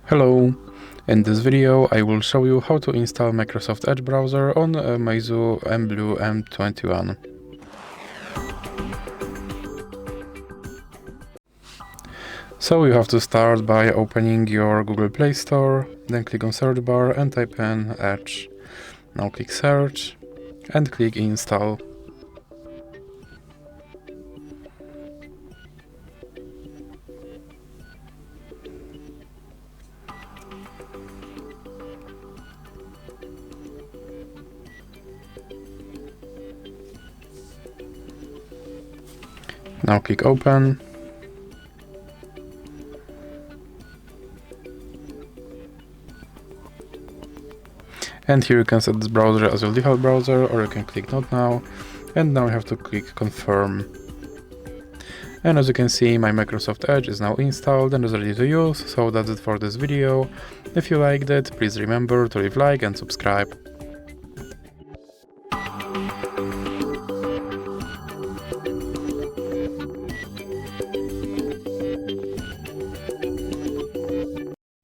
Hello! In this video I will show you how to install Microsoft Edge browser on MEIZU mBlu M21. So you have to start by opening your Google Play Store, then click on search bar and type in Edge. Now click search and click install. Now click open. And here you can set this browser as your default browser, or you can click not now. And now you have to click confirm. And as you can see, my Microsoft Edge is now installed and is ready to use, so that's it for this video. If you liked it, please remember to leave a like and subscribe.